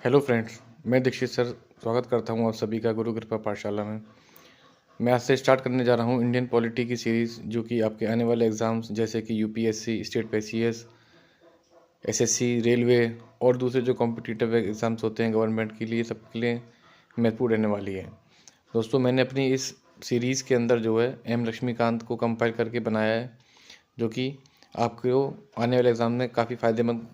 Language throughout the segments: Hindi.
हेलो फ्रेंड्स, मैं दीक्षित सर स्वागत करता हूं आप सभी का गुरु कृपा पाठशाला में। मैं आज से स्टार्ट करने जा रहा हूं इंडियन पॉलिटी की सीरीज़, जो कि आपके आने वाले एग्ज़ाम्स जैसे कि UPSC, state PCS, SSC, railway और दूसरे जो कॉम्पिटिटिव एग्ज़ाम्स होते हैं गवर्नमेंट के लिए, सबके लिए महत्वपूर्ण रहने वाली है। दोस्तों, मैंने अपनी इस सीरीज़ के अंदर जो है एम लक्ष्मीकांत को कंपाइल करके बनाया है, जो कि आपको आने वाले एग्ज़ाम में काफ़ी फ़ायदेमंद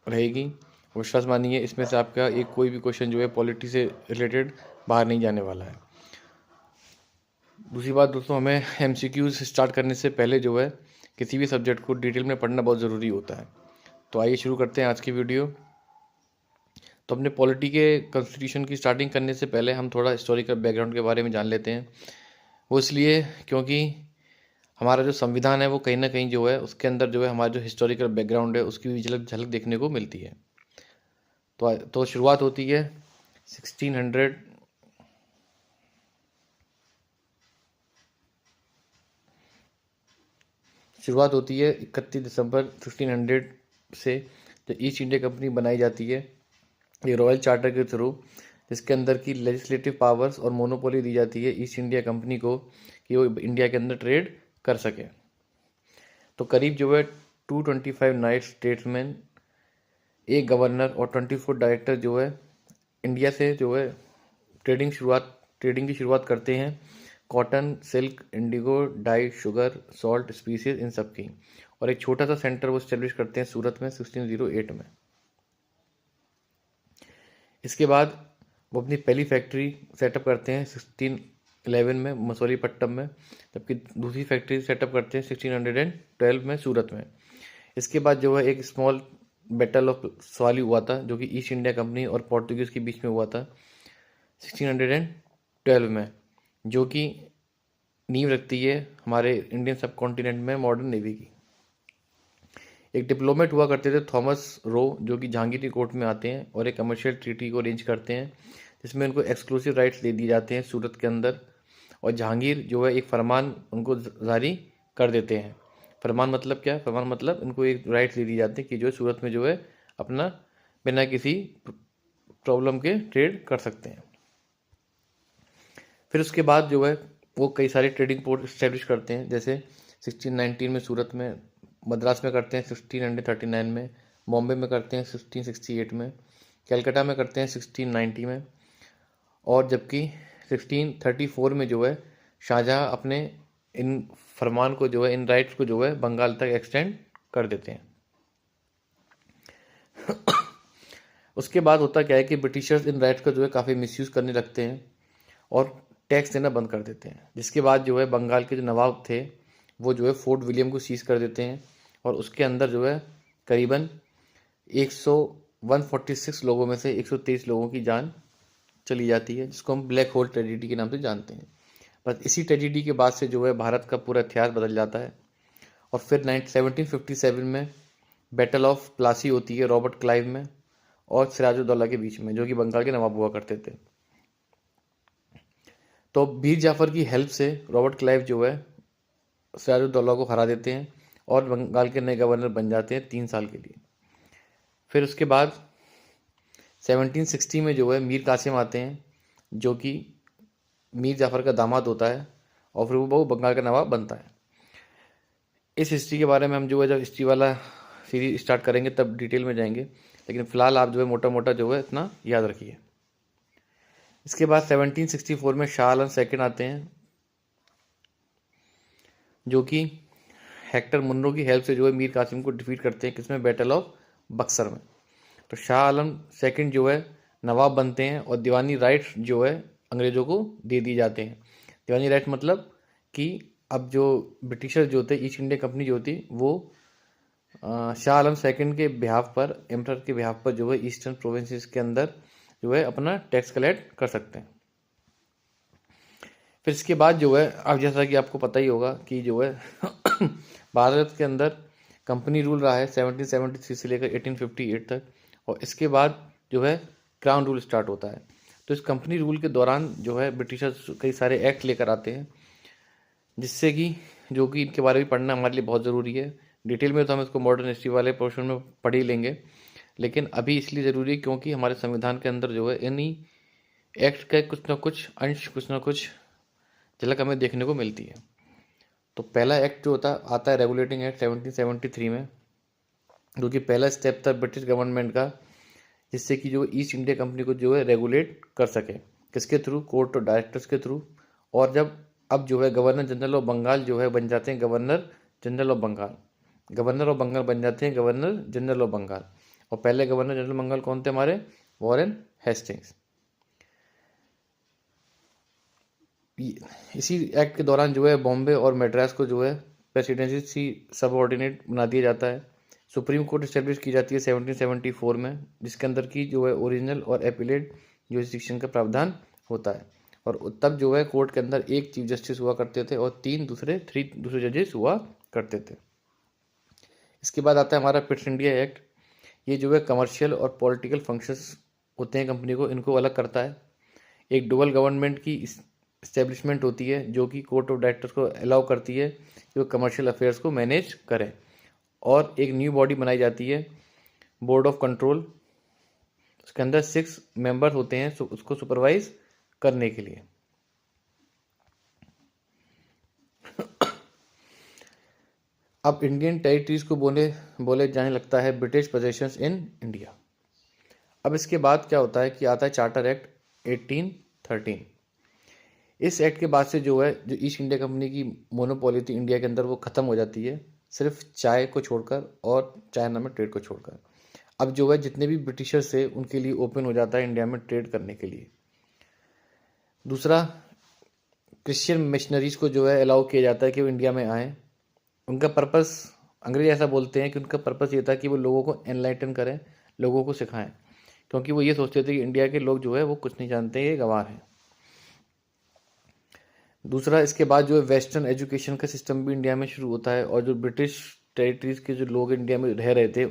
रहेगी। विश्वास मानिए, इसमें से आपका एक कोई भी क्वेश्चन जो है पॉलिटी से रिलेटेड बाहर नहीं जाने वाला है। दूसरी बात दोस्तों, हमें एमसीक्यूज स्टार्ट करने से पहले जो है किसी भी सब्जेक्ट को डिटेल में पढ़ना बहुत ज़रूरी होता है। तो आइए शुरू करते हैं आज की वीडियो। तो अपने पॉलिटी के कॉन्स्टिट्यूशन की स्टार्टिंग करने से पहले हम थोड़ा हिस्टोरिकल बैकग्राउंड के बारे में जान लेते हैं। वो इसलिए क्योंकि हमारा जो संविधान है वो कहीं ना कहीं जो है उसके अंदर जो है हमारा जो हिस्टोरिकल बैकग्राउंड है उसकी भी झलक झलक देखने को मिलती है। तो शुरुआत होती है 1600 शुरुआत होती है 31 दिसंबर 1600 से, जो ईस्ट इंडिया कंपनी बनाई जाती है ये रॉयल चार्टर के थ्रू, जिसके अंदर की लेजिस्लेटिव पावर्स और मोनोपोली दी जाती है ईस्ट इंडिया कंपनी को कि वो इंडिया के अंदर ट्रेड कर सके। तो करीब जो है 225 नाइट स्टेट्समैन, एक गवर्नर और 24 डायरेक्टर जो है इंडिया से जो है ट्रेडिंग की शुरुआत करते हैं। Cotton, silk, indigo, dye, sugar, salt, spices, इन सब की। और एक छोटा सा सेंटर वो स्टेब्लिश करते हैं सूरत में 1608 में। इसके बाद वो अपनी पहली फैक्ट्री सेटअप करते हैं 1611 में मसूलीपट्टनम में, जबकि दूसरी फैक्ट्री सेटअप करते हैं 1612 में सूरत में। इसके बाद जो है एक स्मॉल बैटल ऑफ सवाली हुआ था, जो कि ईस्ट इंडिया कंपनी और पोर्टुगीज के बीच में हुआ था 1612 में, जो कि नींव रखती है हमारे इंडियन सब कॉन्टिनेंट में मॉडर्न नेवी की। एक डिप्लोमेट हुआ करते थे थॉमस रो, जो कि जहांगीर की कोर्ट में आते हैं और एक कमर्शियल ट्रीटी को अरेंज करते हैं, जिसमें उनको एक्सक्लूसिव राइट्स दे दिए जाते हैं सूरत के अंदर। और जहांगीर जो है एक फरमान उनको जारी कर देते हैं। फरमान मतलब क्या? फरमान मतलब उनको एक राइट्स दे दिए जाते हैं कि जो है सूरत में जो है अपना बिना किसी प्रॉब्लम के ट्रेड कर सकते हैं। फिर उसके बाद जो है वो कई सारे ट्रेडिंग पोर्ट इस्टेब्लिश करते हैं, जैसे 1619 में सूरत में, मद्रास में करते हैं 1639 में, बॉम्बे में करते हैं 1668 में, कलकत्ता में करते हैं 1690 में, और जबकि 1634 में जो है शाहजहाँ अपने इन फरमान को जो है, इन राइट्स को जो है बंगाल तक एक्सटेंड कर देते हैं। उसके बाद होता क्या है कि ब्रिटिशर्स इन राइट्स का जो है काफ़ी मिसयूज़ करने लगते हैं और टैक्स देना बंद कर देते हैं, जिसके बाद जो है बंगाल के जो नवाब थे वो जो है फोर्ट विलियम को सीज कर देते हैं, और उसके अंदर जो है करीबन 146 लोगों में से 123 लोगों की जान चली जाती है, जिसको हम ब्लैक होल ट्रेजिडी के नाम से जानते हैं। बस इसी ट्रेजिडी के बाद से जो है भारत का पूरा इतिहास बदल जाता है। और फिर 1757 में बैटल ऑफ प्लासी होती है रॉबर्ट क्लाइव में और सिराजुद्दौला के बीच में, जो कि बंगाल के नवाब हुआ करते थे। तो मीर जाफर की हेल्प से रॉबर्ट क्लाइव जो है सिराजुद्दौला को हरा देते हैं और बंगाल के नए गवर्नर बन जाते हैं 3 साल के लिए। फिर उसके बाद 1760 में जो है मीर कासिम आते हैं, जो कि मीर जाफर का दामाद होता है, और फिर वो बंगाल का नवाब बनता है। इस हिस्ट्री के बारे में हम जो है जब हिस्ट्री वाला सीरीज स्टार्ट करेंगे तब डिटेल में जाएंगे, लेकिन फिलहाल आप जो है मोटा मोटा जो है इतना याद रखिए। इसके बाद 1764 में शाह आलम सेकंड आते हैं, जो कि हेक्टर मुन्नो की हेल्प से जो है मीर कासिम को डिफीट करते हैं, किसमें? बैटल ऑफ बक्सर में। तो शाह आलम सेकंड जो है नवाब बनते हैं और दीवानी राइट्स जो है अंग्रेज़ों को दे दिए जाते हैं। दीवानी राइट्स मतलब कि अब जो ब्रिटिशर जो थे, ईस्ट इंडिया कंपनी जो थी, वो शाह आलम सेकंड के बिहाफ पर, एम्परर के बिहाफ पर जो है ईस्टर्न प्रोविंसेस के अंदर जो है अपना टैक्स कलेक्ट कर सकते हैं। फिर इसके बाद जो है, अब जैसा कि आपको पता ही होगा कि जो है भारत के अंदर कंपनी रूल रहा है 1773 से लेकर 1858 तक, और इसके बाद जो है क्राउन रूल स्टार्ट होता है। तो इस कंपनी रूल के दौरान जो है ब्रिटिशर्स कई सारे एक्ट लेकर आते हैं, जिससे कि जो कि इनके बारे में पढ़ना हमारे लिए बहुत ज़रूरी है। डिटेल में तो हम इसको मॉडर्न हिस्ट्री वाले पोर्शन में पढ़ ही लेंगे, लेकिन अभी इसलिए ज़रूरी है क्योंकि हमारे संविधान के अंदर जो है इन्हीं एक्ट का कुछ ना कुछ अंश, कुछ ना कुछ झलक हमें देखने को मिलती है। तो पहला एक्ट जो आता है रेगुलेटिंग एक्ट 1773 में, जो कि पहला स्टेप था ब्रिटिश गवर्नमेंट का, जिससे कि जो ईस्ट इंडिया कंपनी को जो है रेगुलेट कर सके, किसके थ्रू, कोर्ट ऑफ डायरेक्टर्स के थ्रू। और जब अब जो है गवर्नर जनरल ऑफ बंगाल जो है बन जाते हैं governor general of Bengal, governor of Bengal बन जाते हैं गवर्नर जनरल ऑफ बंगाल। और पहले गवर्नर जनरल बंगाल कौन थे हमारे, वॉरेन हेस्टिंग्स। इसी एक्ट के दौरान जो है बॉम्बे और मद्रास को जो है प्रेसिडेंसी सबऑर्डिनेट बना दिया जाता है। सुप्रीम कोर्ट इस्टेब्लिश की जाती है 1774 में, जिसके अंदर की जो है ओरिजिनल और एपिलेट जुरिस्डिक्शन का प्रावधान होता है। और तब जो है कोर्ट के अंदर एक चीफ जस्टिस हुआ करते थे और थ्री दूसरे जजेस हुआ करते थे। इसके बाद आता है हमारा पिट्स इंडिया एक्ट। ये जो है कमर्शियल और पॉलिटिकल फंक्शंस होते हैं कंपनी को, इनको अलग करता है। एक डुअल गवर्नमेंट की इस्टेब्लिशमेंट होती है जो कि कोर्ट ऑफ डायरेक्टर्स को अलाउ करती है कि वो कमर्शियल अफेयर्स को मैनेज करें। और एक न्यू बॉडी बनाई जाती है, बोर्ड ऑफ कंट्रोल। उसके अंदर 6 मेंबर होते हैं उसको सुपरवाइज करने के लिए। अब इंडियन टेरिटरीज को बोले जाने लगता है ब्रिटिश पोजेशंस इन इंडिया। अब इसके बाद क्या होता है कि आता है चार्टर एक्ट 1813। इस एक्ट के बाद से जो है जो ईस्ट इंडिया कंपनी की मोनोपोली थी इंडिया के अंदर वो ख़त्म हो जाती है, सिर्फ चाय को छोड़कर और चाइना में ट्रेड को छोड़कर। अब जो है जितने भी ब्रिटिशर्स थे उनके लिए ओपन हो जाता है इंडिया में ट्रेड करने के लिए। दूसरा, क्रिश्चियन मिशनरीज को जो है अलाउ किया जाता है कि वो इंडिया में आएँ। उनका पर्पस, अंग्रेज ऐसा बोलते हैं कि उनका पर्पस ये था कि वो लोगों को एनलाइटन करें, लोगों को सिखाएं, क्योंकि वो ये सोचते थे कि इंडिया के लोग जो है वो कुछ नहीं जानते, ये गंवार हैं। दूसरा, इसके बाद जो है वेस्टर्न एजुकेशन का सिस्टम भी इंडिया में शुरू होता है और जो ब्रिटिश टेरिटरीज के जो लोग इंडिया में रह रहे थे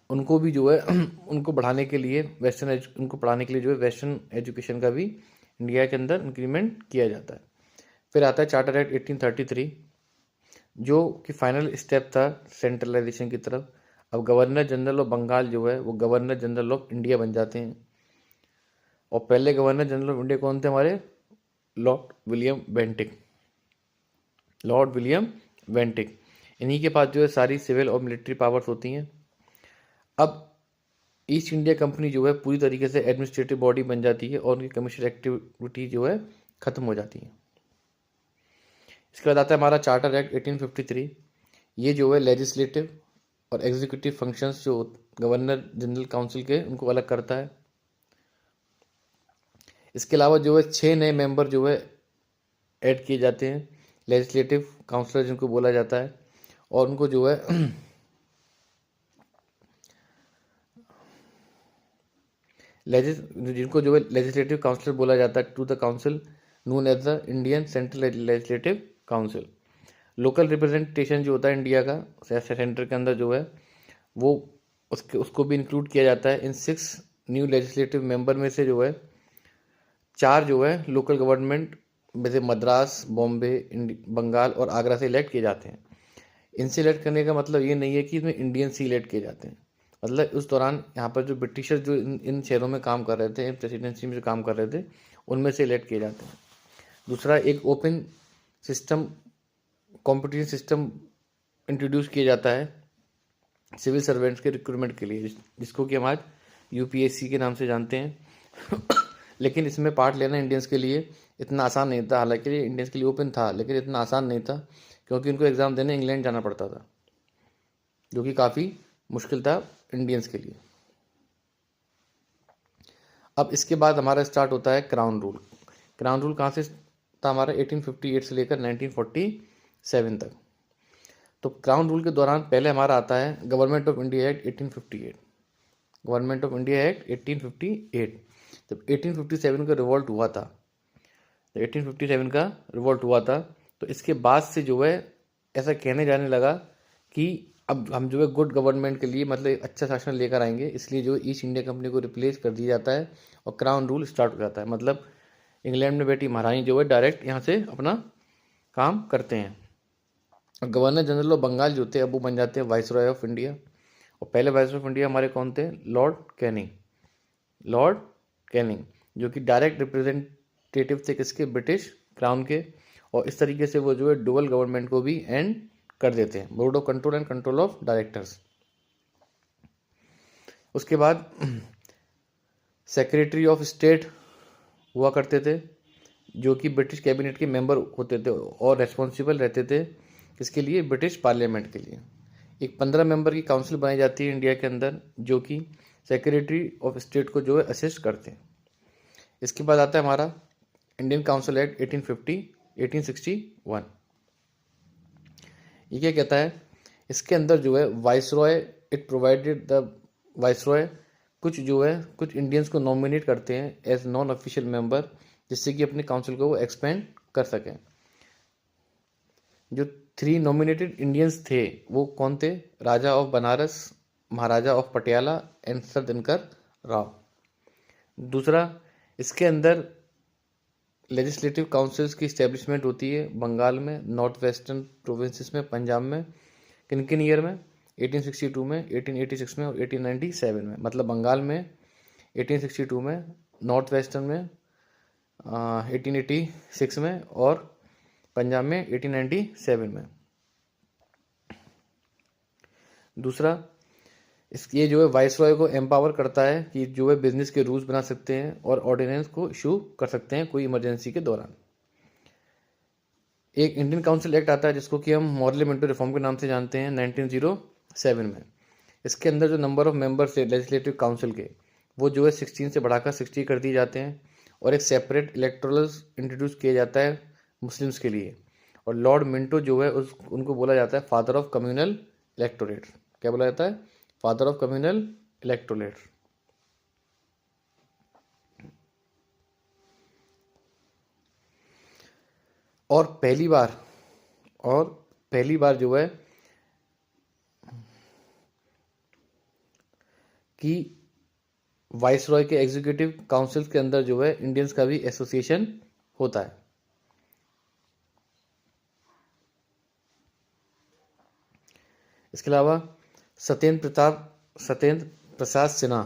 उनको भी जो है उनको पढ़ाने के लिए जो है वेस्टर्न एजुकेशन का भी इंडिया के अंदर इंक्रीमेंट किया जाता है। फिर आता है चार्टर एक्ट 1833, जो कि फाइनल स्टेप था सेंट्रलाइजेशन की तरफ। अब गवर्नर जनरल ऑफ बंगाल जो है वो गवर्नर जनरल ऑफ इंडिया बन जाते हैं। और पहले गवर्नर जनरल ऑफ इंडिया कौन थे हमारे, लॉर्ड विलियम बेंटिक। इन्हीं के पास जो है सारी सिविल और मिलिट्री पावर्स होती हैं। अब ईस्ट इंडिया कंपनी जो है पूरी तरीके से एडमिनिस्ट्रेटिव बॉडी बन जाती है और उनकी कमर्शियल एक्टिविटी जो है ख़त्म हो जाती है। इसके बाद आता है हमारा चार्टर एक्ट 1853। ये जो है लेजिस्लेटिव और एग्जीक्यूटिव फंक्शंस जो गवर्नर जनरल काउंसिल के उनको अलग करता है। इसके अलावा जो है 6 नए मेंबर जो है ऐड किए जाते हैं, लेजिस्लेटिव काउंसलर जिनको बोला जाता है। और उनको जो है जिनको जो है लेजिस्लेटिव काउंसलर बोला जाता है to the council known as the Indian central legislative council. Local representation जो होता है इंडिया का सेंटर के अंदर जो है वो उसको भी इंक्लूड किया जाता है। इन 6 न्यू लेजिस्लेटिव मेंबर में से जो है 4 जो है लोकल गवर्नमेंट जैसे मद्रास, बॉम्बे, बंगाल और आगरा से इलेक्ट किए जाते हैं। इनसे इलेक्ट करने का मतलब ये नहीं है कि इसमें इंडियन से इलेक्ट किए जाते हैं, मतलब उस दौरान यहाँ पर जो ब्रिटिशर्स जो इन शहरों में काम कर रहे थे, इन प्रेसिडेंसी में जो काम कर रहे थे, उनमें से इलेक्ट किए जाते हैं। दूसरा, एक open system, competition system introduce किया जाता है सिविल सर्वेंट्स के रिक्रूटमेंट के लिए, जिसको कि हम आज यूपीएससी के नाम से जानते हैं। लेकिन इसमें पार्ट लेना इंडियंस के लिए इतना आसान नहीं था। हालांकि ये इंडियंस के लिए ओपन था लेकिन इतना आसान नहीं था, क्योंकि उनको एग्ज़ाम देने इंग्लैंड जाना पड़ता था, जो कि काफ़ी मुश्किल था इंडियंस के लिए। अब इसके बाद हमारा स्टार्ट होता है क्राउन रूल। क्राउन रूल कहाँ से था हमारा, 1858 से लेकर 1947 तक। तो क्राउन रूल के दौरान पहले हमारा आता है government of India act 1858। Government of India act 1858। जब 1857 का रिवॉल्ट हुआ था, तो 1857 का रिवॉल्ट हुआ था, तो इसके बाद से जो है ऐसा कहने जाने लगा कि अब हम जो है गुड गवर्नमेंट के लिए मतलब एक अच्छा शासन लेकर आएंगे, इसलिए जो ईस्ट इंडिया कंपनी को रिप्लेस कर दिया जाता है और क्राउन रूल स्टार्ट हो जाता है। मतलब इंग्लैंड में बैठी महारानी जो है डायरेक्ट यहाँ से अपना काम करते हैं। और गवर्नर जनरल ऑफ बंगाल जो थे अब वो बन जाते हैं वाइसरॉय ऑफ इंडिया। और पहले वाइसरॉय ऑफ इंडिया हमारे कौन थे? लॉर्ड कैनिंग, जो कि डायरेक्ट रिप्रेजेंटेटिव थे किसके? ब्रिटिश क्राउन के। और इस तरीके से वो जो है डुअल गवर्नमेंट को भी एंड कर देते हैं, board of control and control of directors. उसके बाद सेक्रेटरी ऑफ स्टेट हुआ करते थे, जो कि ब्रिटिश कैबिनेट के मेंबर होते थे और रेस्पॉन्सिबल रहते थे किसके लिए? ब्रिटिश पार्लियामेंट के लिए। एक 15 मेंबर की काउंसिल बनाई जाती है इंडिया के अंदर, जो कि सेक्रेटरी ऑफ स्टेट को जो है असिस्ट करते हैं। इसके बाद आता है हमारा इंडियन काउंसिल एक्ट 1861। ये क्या कहता है? इसके अंदर जो है viceroy, it provided the viceroy कुछ इंडियंस को नॉमिनेट करते हैं एज नॉन ऑफिशियल मेंबर, जिससे कि अपने काउंसिल को वो एक्सपेंड कर सकें। जो 3 नॉमिनेटेड इंडियंस थे वो कौन थे? Raja of Banaras, Maharaja of Patiala and sir Dinkar Rao. दूसरा, इसके अंदर लेजिस्लेटिव काउंसिल्स की इस्टेब्लिशमेंट होती है बंगाल में, नॉर्थ वेस्टर्न प्रोविंसेस में, पंजाब में। किन किन ईयर में? 1862 में, 1886 में और 1897 में। मतलब बंगाल में 1862 में, नॉर्थ वेस्टर्न में 1886 में और पंजाब में 1897 में। दूसरा, ये जो है वाइसरॉय को एम्पावर करता है कि जो है बिजनेस के रूल्स बना सकते हैं और ऑर्डिनेंस को इशू कर सकते हैं कोई इमरजेंसी के दौरान। एक इंडियन काउंसिल एक्ट आता है जिसको कि हम मॉडल मिंटो रिफॉर्म के नाम से जानते हैं 1907 में। इसके अंदर जो नंबर ऑफ मेंबर्स है लेजिस्लेटिव काउंसिल के, वो जो है 16 से बढ़ाकर 60 कर दिए जाते हैं और एक सेपरेट इलेक्टोरल्स इंट्रोड्यूस किया जाता है मुस्लिम्स के लिए। और लॉर्ड मिंटो जो है उनको बोला जाता है फादर ऑफ कम्युनल इलेक्टोरेट। क्या बोला जाता है? Father of communal electorate. और पहली बार जो है कि वाइसरॉय के एग्जीक्यूटिव काउंसिल के अंदर जो है इंडियंस का भी एसोसिएशन होता है। इसके अलावा सत्येंद्र प्रसाद सिन्हा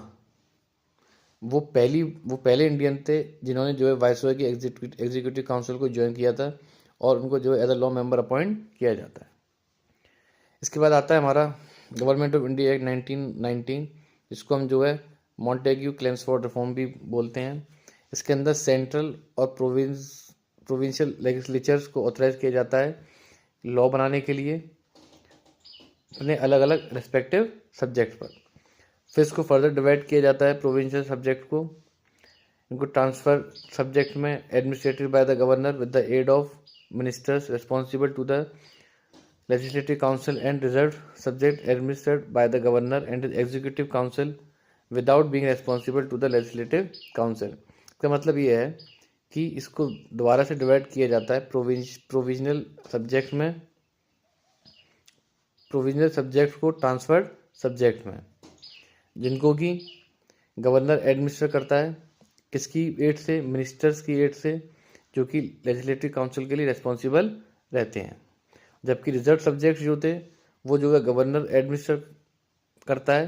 वो पहले इंडियन थे जिन्होंने जो है वाइसरॉय की एग्जीक्यूटिव काउंसिल को ज्वाइन किया था और उनको जो है as a law member appoint किया जाता है। इसके बाद आता है हमारा गवर्नमेंट ऑफ इंडिया एक्ट 1919, जिसको हम जो है मॉन्टेग्यू क्लेम्सफोर्ड रिफॉर्म भी बोलते हैं। इसके अंदर सेंट्रल और प्रोविंशियल लेजिस्लेचर्स को ऑथराइज किया जाता है लॉ बनाने के लिए अपने अलग अलग रेस्पेक्टिव सब्जेक्ट पर। फिर इसको फर्दर डिवाइड किया जाता है प्रोविंशियल सब्जेक्ट को। इनको ट्रांसफर सब्जेक्ट में administered by the governor with the aid of ministers responsible to the legislative council and reserve subject administered by the governor and executive council without being responsible to the legislative council. इसका मतलब ये है कि इसको दोबारा से डिवाइड किया जाता है प्रोविजनल सब्जेक्ट में, प्रोविजनल सब्जेक्ट को ट्रांसफर्ड सब्जेक्ट में, जिनको कि गवर्नर एडमिनिस्टर करता है किसकी एड से? मिनिस्टर्स की एड से, जो कि लेजिस्लेटिव काउंसिल के लिए रिस्पॉन्सिबल रहते हैं। जबकि रिजर्व सब्जेक्ट जो थे वो जो है गवर्नर एडमिनिस्टर करता है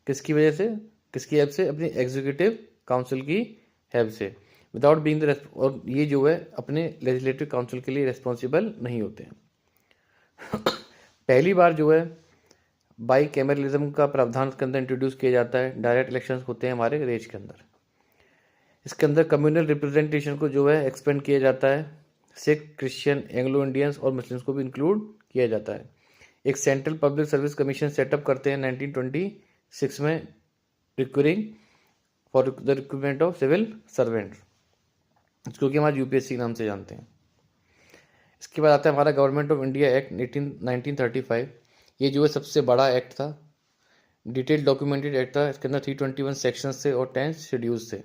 किसकी वजह से? किसकी हेल्प से? अपनी एग्जीक्यूटिव काउंसिल की हेल्प से, विदाउट बीइंग द और ये जो है अपने लेजिस्लेटिव काउंसिल के लिए रिस्पॉन्सिबल नहीं होते हैं। पहली बार जो है बाई कैमरलिज्म का प्रावधान इसके अंदर इंट्रोड्यूस किया जाता है। डायरेक्ट इलेक्शंस होते हैं हमारे देश के अंदर। इसके अंदर कम्युनल रिप्रेजेंटेशन को जो है एक्सपेंड किया जाता है, सिख, क्रिश्चियन, एंग्लो इंडियंस और मुस्लिम्स को भी इंक्लूड किया जाता है। एक central public service commission set up करते हैं 1926 में, requiring for the recruitment of civil servant, जिसको कि हमारे यूपीएससी नाम से जानते हैं। इसके बाद आता है हमारा गवर्नमेंट ऑफ इंडिया एक्ट 1935। ये जो है सबसे बड़ा एक्ट था, डिटेल डॉक्यूमेंटेड एक्ट था। इसके अंदर 321 सेक्शंस थे और 10 शेड्यूल्स थे।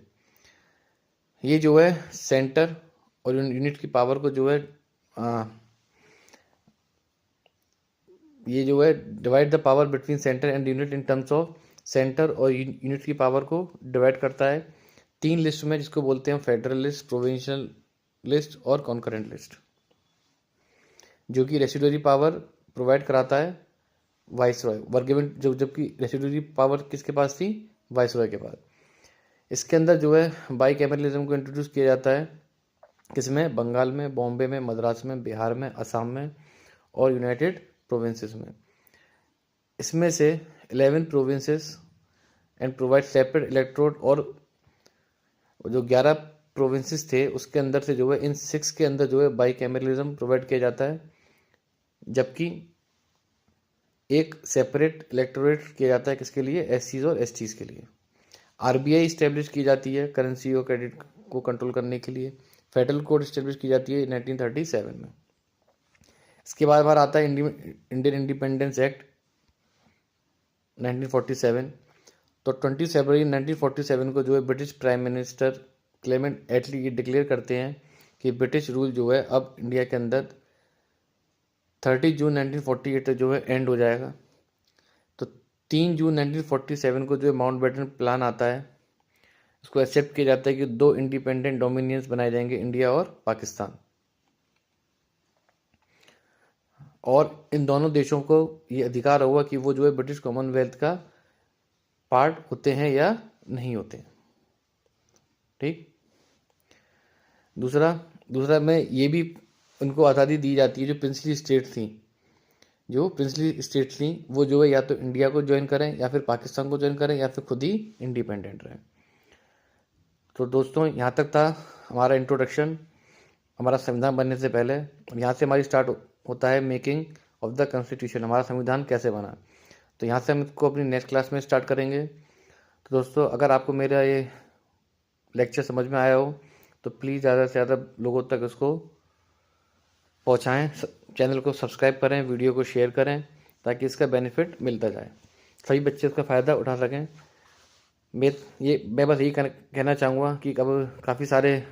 ये जो है सेंटर और यूनिट की पावर को जो है ये जो है divide the power between centre and unit in terms of centre और यूनिट की पावर को डिवाइड करता है 3 लिस्ट में, जिसको बोलते हैं फेडरल लिस्ट, प्रोविंशियल लिस्ट और कॉन्करेंट लिस्ट, जो कि रेसिडुअरी पावर प्रोवाइड कराता है वाइसरॉय वर गिवन, जबकि रेसिड्यूरी पावर किसके पास थी, वाइसरॉय के पास। इसके अंदर जो है बाईकैमरलिज्म को इंट्रोड्यूस किया जाता है, किसमें, बंगाल में, बॉम्बे में, मद्रास में, बिहार में, असम में और यूनाइटेड प्रोविंसेस में। इसमें से 11 provinces and provide separate electrode, और जो 11 प्रोविंसेस थे उसके अंदर से जो है इन 6 के अंदर जो है बाईकैमरलिज्म प्रोवाइड किया जाता है, जबकि एक सेपरेट इलेक्टोरेट किया जाता है किसके लिए, एससीज और एसटीज के लिए। आरबीआई इस्टेब्लिश की जाती है करेंसी और क्रेडिट को कंट्रोल करने के लिए। फेडरल कोड इस्टेब्लिश की जाती है 1937 में। इसके बाद हमारा आता है इंडियन इंडिपेंडेंस एक्ट 1947। तो 20 फरवरी 1947 को जो है ब्रिटिश प्राइम मिनिस्टर क्लेमेंट एटली ये डिक्लेयर करते हैं कि ब्रिटिश रूल जो है अब इंडिया के अंदर 30 जून 1948 तक जो है एंड हो जाएगा। तो 3 जून 1947 को जो है माउंटबेटन प्लान आता है, उसको एक्सेप्ट किया जाता है कि 2 इंडिपेंडेंट डोमिनियंस बनाए जाएंगे, इंडिया और पाकिस्तान। और इन दोनों देशों को ये अधिकार होगा कि वो जो है ब्रिटिश कॉमनवेल्थ का पार्ट होते हैं या नहीं होते। ठीक। दूसरा में ये भी उनको आज़ादी दी जाती है, जो प्रिंसली स्टेट थी वो जो है या तो इंडिया को ज्वाइन करें या फिर पाकिस्तान को ज्वाइन करें या फिर खुद ही इंडिपेंडेंट रहें। तो दोस्तों यहाँ तक था हमारा इंट्रोडक्शन हमारा संविधान बनने से पहले। यहाँ से हमारी स्टार्ट होता है मेकिंग ऑफ द कॉन्स्टिट्यूशन, हमारा संविधान कैसे बना। तो यहाँ से हम इसको अपनी नेक्स्ट क्लास में स्टार्ट करेंगे। तो दोस्तों अगर आपको मेरा ये लेक्चर समझ में आया हो तो प्लीज़ ज़्यादा से ज़्यादा लोगों तक इसको पहुँचाएँ, चैनल को सब्सक्राइब करें, वीडियो को शेयर करें ताकि इसका बेनिफिट मिलता जाए, सभी बच्चे इसका फ़ायदा उठा सकें। मैं बस यही कहना चाहूँगा कि अब काफ़ी सारे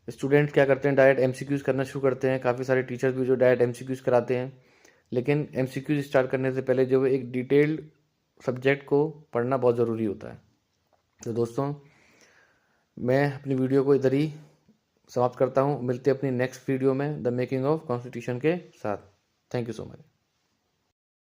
स्टूडेंट क्या करते हैं, डायरेक्ट एमसीक्यूज़ करना शुरू करते हैं। काफ़ी सारे टीचर्स भी जो डायरेक्ट एमसीक्यूज़ कराते हैं, लेकिन एमसीक्यूज़ स्टार्ट करने से पहले जो है एक डिटेल्ड सब्जेक्ट को पढ़ना बहुत ज़रूरी होता है। तो दोस्तों मैं अपनी वीडियो को इधर ही समाप्त करता हूँ। मिलते हैं अपनी नेक्स्ट वीडियो में द मेकिंग ऑफ कॉन्स्टिट्यूशन के साथ। Thank you so much.